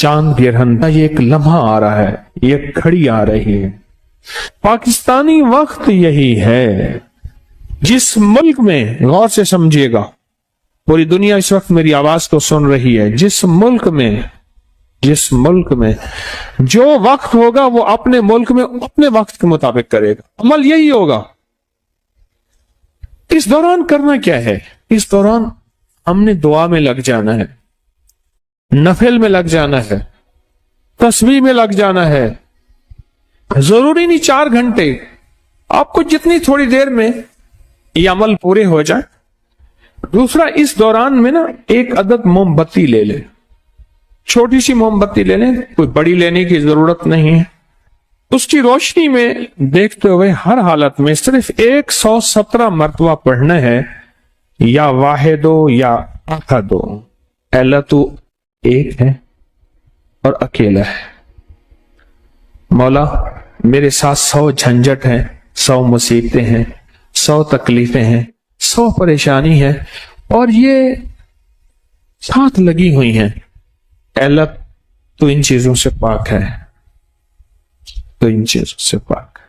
چاند گرہن کا یہ ایک لمحہ آ رہا ہے، یہ گھڑی آ رہی ہے۔ پاکستانی وقت یہی ہے۔ جس ملک میں، غور سے سمجھیے گا، پوری دنیا اس وقت میری آواز کو سن رہی ہے، جس ملک میں جو وقت ہوگا وہ اپنے ملک میں اپنے وقت کے مطابق کرے گا، عمل یہی ہوگا۔ اس دوران کرنا کیا ہے؟ اس دوران ہم نے دعا میں لگ جانا ہے، نفل میں لگ جانا ہے، تسبیح میں لگ جانا ہے۔ ضروری نہیں 4 گھنٹے، آپ کو جتنی تھوڑی دیر میں یہ عمل پورے ہو جائے۔ دوسرا، اس دوران میں نا ایک عدد موم بتی لے لے، چھوٹی سی موم بتی لے لیں، کوئی بڑی لینے کی ضرورت نہیں ہے۔ اس کی روشنی میں دیکھتے ہوئے ہر حالت میں صرف 117 مرتبہ پڑھنا ہے، یا واحدو یا احدو، اللہ تو ایک ہے اور اکیلا ہے۔ مولا میرے ساتھ 100 جھنجٹ ہیں، 100 مصیبتیں ہیں، 100 تکلیفیں ہیں، 100 پریشانی ہے، اور یہ ساتھ لگی ہوئی ہیں۔ اللہ تو ان چیزوں سے پاک ہے، تو ان چیزوں سے پاک ہے۔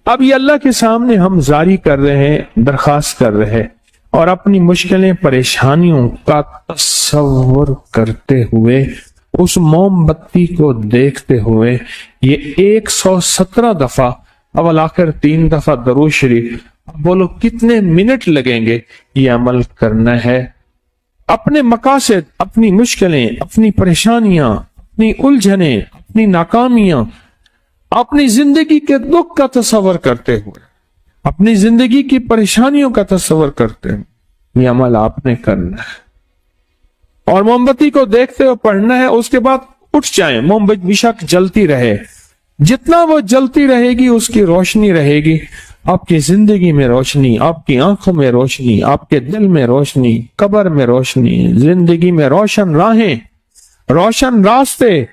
اب یہ اللہ کے سامنے ہم زاری کر رہے ہیں، درخواست کر رہے ہیں، اور اپنی مشکلیں، پریشانیوں کا تصور کرتے ہوئے، اس موم بتی کو دیکھتے ہوئے، یہ 117 دفعہ، اول آخر 3 دفعہ درود شریف، بولو کتنے منٹ لگیں گے یہ عمل کرنا ہے۔ اپنے مقاصد، اپنی مشکلیں، اپنی پریشانیاں، اپنی الجھنیں، اپنی ناکامیاں، اپنی زندگی کے دکھ کا تصور کرتے ہوئے، اپنی زندگی کی پریشانیوں کا تصور کرتے ہوئے یہ عمل آپ نے کرنا ہے، اور موم بتی کو دیکھتے ہوئے پڑھنا ہے۔ اس کے بعد اٹھ جائیں، موم بتی بیشک جلتی رہے، جتنا وہ جلتی رہے گی اس کی روشنی رہے گی، آپ کی زندگی میں روشنی، آپ کی آنکھوں میں روشنی، آپ کے دل میں روشنی، قبر میں روشنی، زندگی میں روشن راہیں، روشن راستے،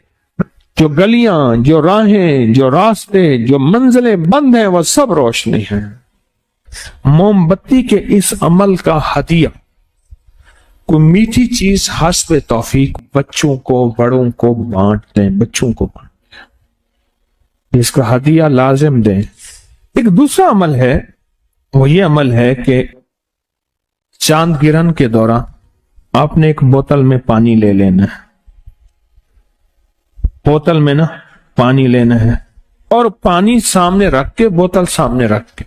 جو گلیاں، جو راہیں، جو راستے، جو منزلیں بند ہیں وہ سب روشنی ہیں۔ موم بتی کے اس عمل کا ہدیہ، کوئی میٹھی چیز حسب توفیق بچوں کو، بڑوں کو بانٹ دیں، بچوں کو بانٹ دیں، اس کا ہدیہ لازم دیں۔ ایک دوسرا عمل ہے، وہ یہ عمل ہے کہ چاند گرہن کے دوران آپ نے ایک بوتل میں پانی لے لینا ہے، بوتل میں نا پانی لینا ہے، اور پانی سامنے رکھ کے، بوتل سامنے رکھ کے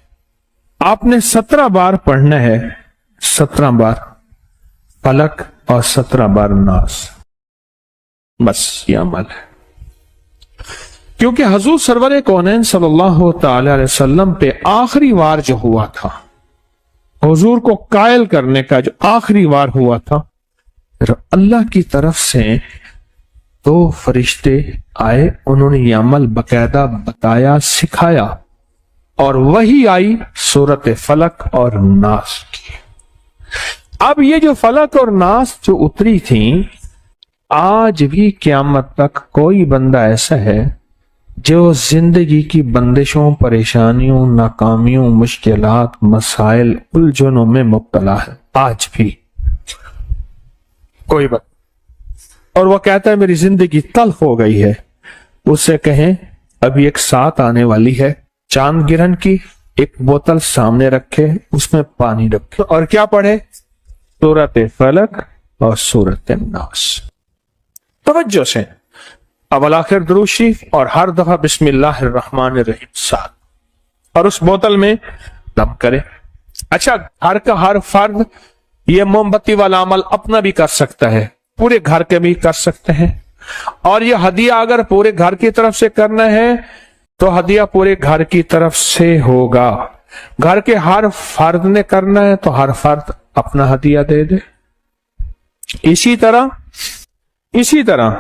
آپ نے 17 بار پڑھنا ہے، 17 بار فلک اور 17 بار ناس، بس یہ عمل ہے۔ کیونکہ حضور سرور کونین صلی اللہ تعالی علیہ وسلم پہ آخری وار جو ہوا تھا، حضور کو قائل کرنے کا جو آخری وار ہوا تھا، اللہ کی طرف سے 2 فرشتے آئے، انہوں نے یہ عمل باقاعدہ بتایا، سکھایا، اور وہی آئی سورت فلک اور ناس کی۔ اب یہ جو فلک اور ناس جو اتری تھیں، آج بھی قیامت تک کوئی بندہ ایسا ہے جو زندگی کی بندشوں، پریشانیوں، ناکامیوں، مشکلات، مسائل، الجھنوں میں مبتلا ہے، آج بھی کوئی بات، اور وہ کہتا ہے میری زندگی تلخ ہو گئی ہے۔ اس سے کہیں ابھی ایک ساتھ آنے والی ہے، چاند گرہن کی، ایک بوتل سامنے رکھے، اس میں پانی رکھے، اور کیا پڑھے؟ سورت فلک اور سورت ناس۔ توجہ سے اول آخر درود شریف، اور ہر دفعہ بسم اللہ الرحمن الرحیم ساتھ، اور اس بوتل میں دم کرے۔ اچھا، گھر کا ہر فرد یہ موم بتی والا عمل اپنا بھی کر سکتا ہے، پورے گھر کے بھی کر سکتے ہیں، اور یہ ہدیہ اگر پورے گھر کی طرف سے کرنا ہے تو ہدیہ پورے گھر کی طرف سے ہوگا۔ گھر کے ہر فرد نے کرنا ہے تو ہر فرد اپنا ہدیہ دے دے۔ اسی طرح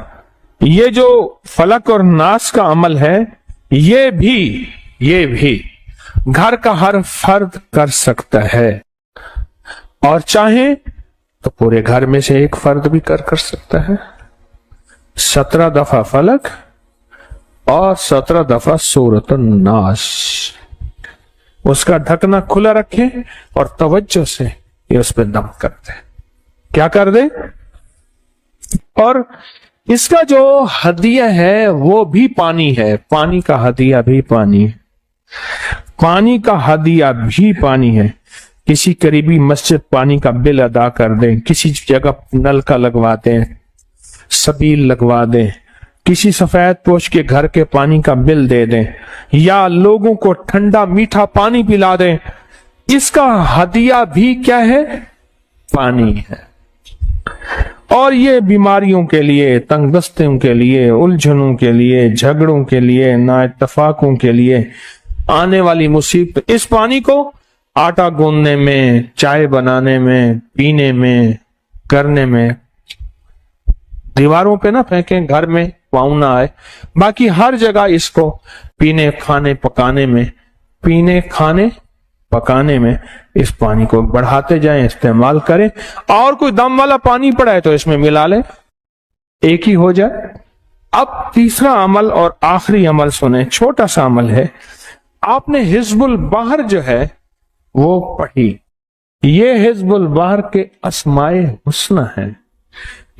یہ جو فلک اور ناس کا عمل ہے، یہ بھی گھر کا ہر فرد کر سکتا ہے، اور چاہیں تو پورے گھر میں سے ایک فرد بھی کر سکتا ہے۔ 17 دفعہ فلک اور 17 دفعہ سورۃ الناس۔ اس کا ڈھکنا کھلا رکھیں اور توجہ سے یہ اس پہ دم کر دیں۔ کیا کر دیں؟ اور اس کا جو ہدیہ ہے وہ بھی پانی ہے، پانی کا ہدیہ بھی پانی ہے، پانی کا ہدیہ بھی پانی ہے۔ کسی قریبی مسجد پانی کا بل ادا کر دیں، کسی جگہ نل کا لگوا دیں، سبیل لگوا دیں، کسی سفید پوش کے گھر کے پانی کا بل دے دیں، یا لوگوں کو ٹھنڈا میٹھا پانی پلا دیں، اس کا ہدیہ بھی کیا ہے؟ پانی ہے۔ اور یہ بیماریوں کے لیے، تنگ دستیوں کے لیے، الجھنوں کے لیے، جھگڑوں کے لیے، نا اتفاقوں کے لیے، آنے والی مصیبت، اس پانی کو آٹا گوندنے میں، چائے بنانے میں، پینے میں، کرنے میں، دیواروں پہ نہ پھینکیں، گھر میں پاؤں نہ آئے، باقی ہر جگہ اس کو پینے کھانے پکانے میں اس پانی کو بڑھاتے جائیں، استعمال کریں، اور کوئی دم والا پانی پڑا ہے تو اس میں ملا لیں، ایک ہی ہو جائے۔ اب تیسرا عمل اور آخری عمل سنیں، چھوٹا سا عمل ہے۔ آپ نے حزب البحر جو ہے وہ پڑھی، یہ حزب البحر کے اسماء حسنی ہیں،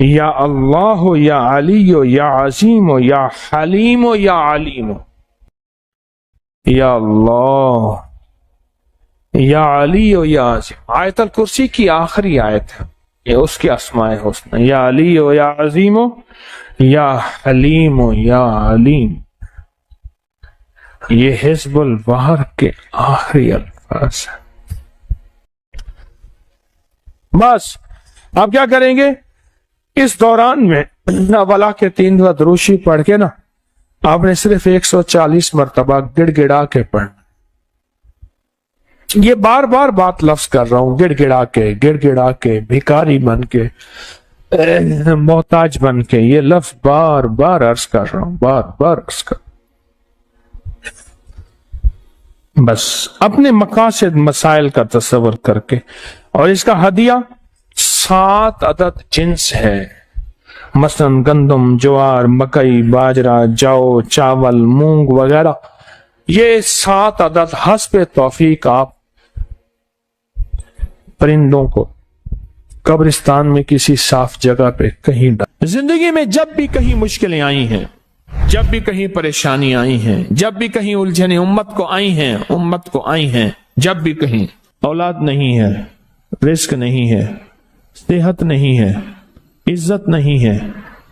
یا اللہ یا علی یا عظیم یا حلیم یا علیم، یا اللہ یا علی یا عظیم۔ آیت الکرسی کی آخری آیت ہے، یہ اس کے اسماء حسنی، یا علی یا عظیم یا حلیم یا علیم، یہ حزب البحر کے آخری الفاظ ہیں۔ بس آپ کیا کریں گے؟ اس دوران میں اولا کے 3 دفعہ دروشی پڑھ کے نا، آپ نے صرف 140 مرتبہ گڑ گڑا کے پڑھنا۔ یہ بار بار بات لفظ کر رہا ہوں، گڑ گڑا کے، بھکاری بن کے، محتاج بن کے، یہ لفظ بار بار عرض کر رہا ہوں، بار بار عرض کر۔ بس اپنے مقاصد مسائل کا تصور کر کے، اور اس کا ہدیہ 7 عدد جنس ہے، مثلا گندم، جوار، مکئی، باجرہ، جو، چاول، مونگ وغیرہ، یہ 7 عدد حسب توفیق آپ پرندوں کو قبرستان میں کسی صاف جگہ پہ کہیں ڈال۔ زندگی میں جب بھی کہیں مشکلیں آئی ہیں، جب بھی کہیں پریشانی آئی ہیں، جب بھی کہیں الجھنیں امت کو آئی ہیں، جب بھی کہیں اولاد نہیں ہے، رزق نہیں ہے، صحت نہیں ہے، عزت نہیں ہے،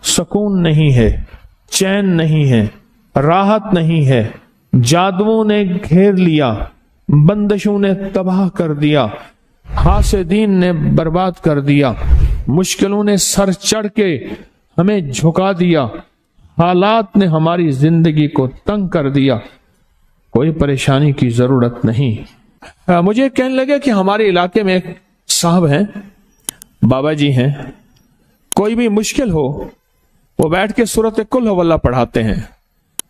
سکون نہیں ہے، چین نہیں ہے، راحت نہیں ہے، جادوؤں نے گھیر لیا، بندشوں نے تباہ کر دیا، حاسدین نے برباد کر دیا، مشکلوں نے سر چڑھ کے ہمیں جھکا دیا، حالات نے ہماری زندگی کو تنگ کر دیا، کوئی پریشانی کی ضرورت نہیں۔ مجھے کہنے لگے کہ ہمارے علاقے میں ایک صاحب ہیں، بابا جی ہیں، کوئی بھی مشکل ہو وہ بیٹھ کے سورۃ قل ہو اللہ پڑھاتے ہیں،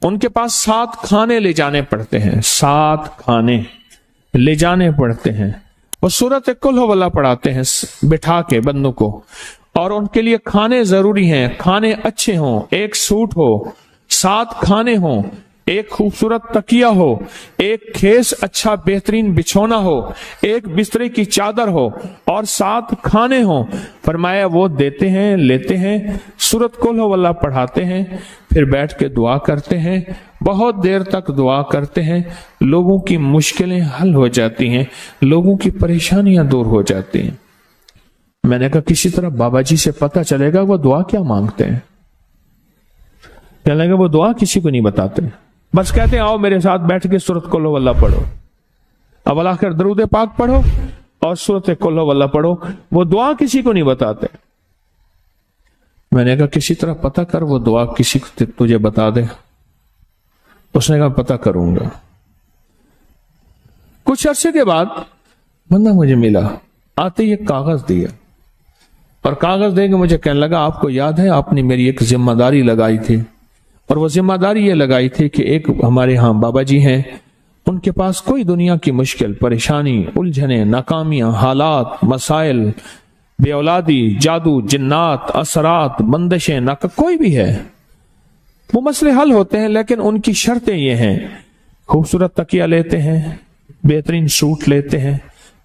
ان کے پاس 7 کھانے لے جانے پڑتے ہیں، 7 کھانے لے جانے پڑتے ہیں، وہ سورۃ قل ہو اللہ پڑھاتے ہیں بٹھا کے بندوں کو، اور ان کے لیے کھانے ضروری ہیں، کھانے اچھے ہوں، ایک سوٹ ہو، 7 کھانے ہوں، ایک خوبصورت تکیہ ہو، ایک کھیس اچھا بہترین بچھونا ہو، ایک بسترے کی چادر ہو، اور 7 کھانے ہوں۔ فرمایا وہ دیتے ہیں، لیتے ہیں، سورۃ قل ہو اللہ پڑھاتے ہیں، پھر بیٹھ کے دعا کرتے ہیں، بہت دیر تک دعا کرتے ہیں، لوگوں کی مشکلیں حل ہو جاتی ہیں، لوگوں کی پریشانیاں دور ہو جاتی ہیں۔ میں نے کہا کسی طرح بابا جی سے پتہ چلے گا وہ دعا کیا مانگتے ہیں۔ کہنے لگا وہ دعا کسی کو نہیں بتاتے، بس کہتے ہیں آؤ میرے ساتھ بیٹھ کے سورۃ قل ہو اللہ پڑھو، اب اللہ کر درود پاک پڑھو اور سورۃ قل ہو اللہ پڑھو، وہ دعا کسی کو نہیں بتاتے۔ میں نے کہا کسی طرح پتہ کر وہ دعا کسی کو تجھے بتا دے۔ اس نے کہا پتہ کروں گا۔ کچھ عرصے کے بعد بندہ مجھے ملا، آتے ہی ایک کاغذ دیا، اور کاغذ دے کے مجھے کہنے لگا آپ کو یاد ہے آپ نے میری ایک ذمہ داری لگائی تھی، اور وہ ذمہ داری یہ لگائی تھی کہ ایک ہمارے ہاں بابا جی ہیں، ان کے پاس کوئی دنیا کی مشکل، پریشانی، الجھنیں، ناکامیاں، حالات، مسائل، بے اولادی، جادو، جنات، اثرات، بندشیں، کوئی بھی ہے، وہ مسئلے حل ہوتے ہیں، لیکن ان کی شرطیں یہ ہیں، خوبصورت تکیہ لیتے ہیں، بہترین سوٹ لیتے ہیں،